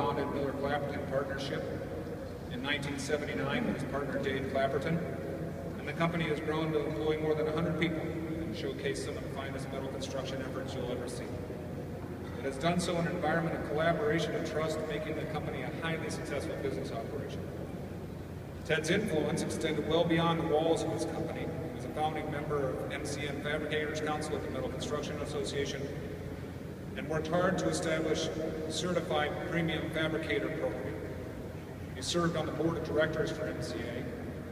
founded Miller-Clapperton Partnership in 1979 with his partner Dave Clapperton, and the company has grown to employ more than 100 people and showcase some of the finest metal construction efforts you'll ever see. It has done so in an environment of collaboration and trust, making the company a highly successful business operation. Ted's influence extended well beyond the walls of his company. He was a founding member of MCN Fabricators Council at the Metal Construction Association and worked hard to establish a certified premium fabricator program. He served on the board of directors for MCA.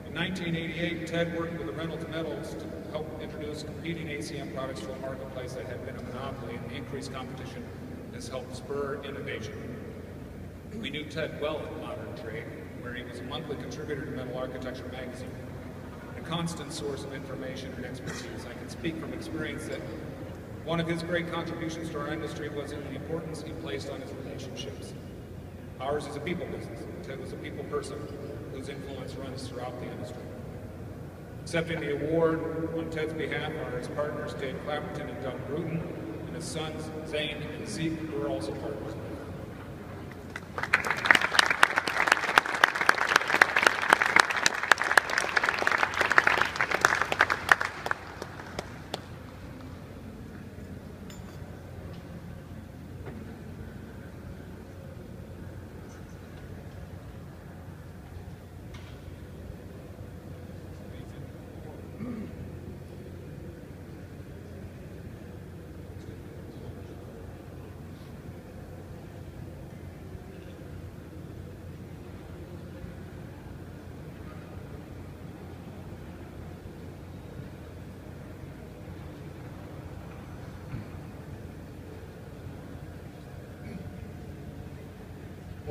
In 1988, Ted worked with the Reynolds Metals to help introduce competing ACM products to a marketplace that had been a monopoly, and the increased competition has helped spur innovation. We knew Ted well in modern trade, where he was a monthly contributor to Metal Architecture magazine, a constant source of information and expertise. I can speak from experience that one of his great contributions to our industry was in the importance he placed on his relationships. Ours is a people business. Ted was a people person whose influence runs throughout the industry. Accepting the award on Ted's behalf are his partners Dave Clapperton and Doug Bruton, and his sons Zane and Zeke, who are also partners.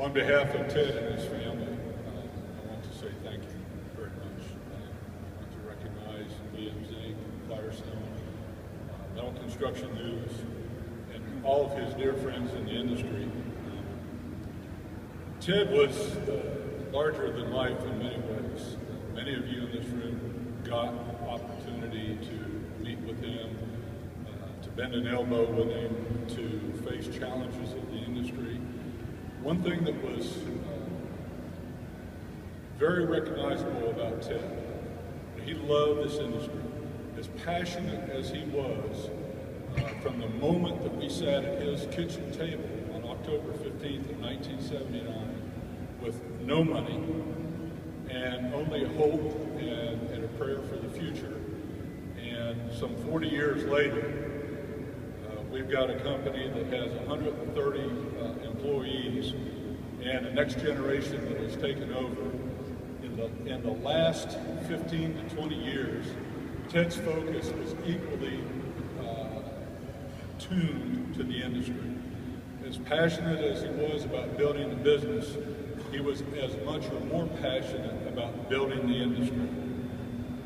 On behalf of Ted and his family, I want to say thank you very much. I want to recognize Liam Zink, Firestone, Metal Construction News, and all of his dear friends in the industry. Ted was larger than life in many ways. Many of you in this room got opportunity to meet with him, to bend an elbow with him, to face challenges of the industry. One thing that was very recognizable about Ted, he loved this industry. As passionate as he was, from the moment that we sat at his kitchen table on October 15th of 1979 with no money and only a hope and a prayer for the future. And some 40 years later, we've got a company that has 130 employees and a next generation that has taken over. In the last 15 to 20 years, Ted's focus was equally tuned to the industry. As passionate as he was about building the business, he was as much or more passionate about building the industry.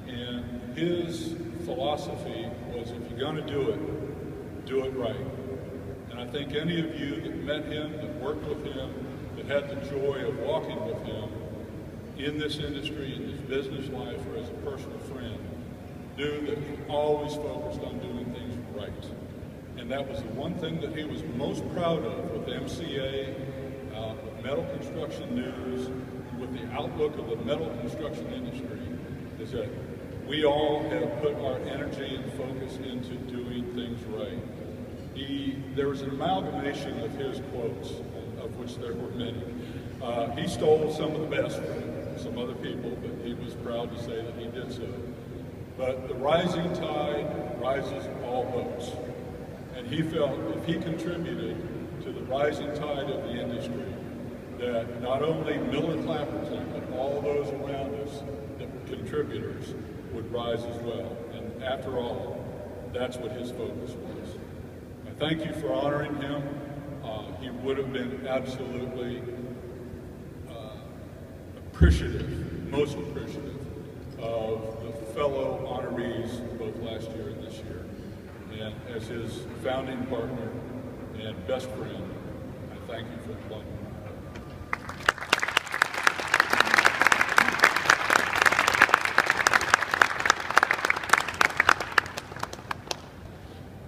And his philosophy was, if you're going to do it right. And I think any of you that met him, that worked with him, that had the joy of walking with him in this industry, in his business life, or as a personal friend, knew that he always focused on doing things right. And that was the one thing that he was most proud of with MCA, with Metal Construction News, with the outlook of the metal construction industry, is that we all have put our energy and focus into doing things right. There was an amalgamation of his quotes, of which there were many. He stole some of the best from some other people, but he was proud to say that he did so. But the rising tide rises all boats. And he felt if he contributed to the rising tide of the industry, that not only Miller-Clapperton, but all those around us that were contributors would rise as well. And after all, that's what his focus was. I thank you for honoring him. He would have been absolutely appreciative, most appreciative of the fellow honorees both last year and this year. And as his founding partner and best friend, I thank you for the applauding.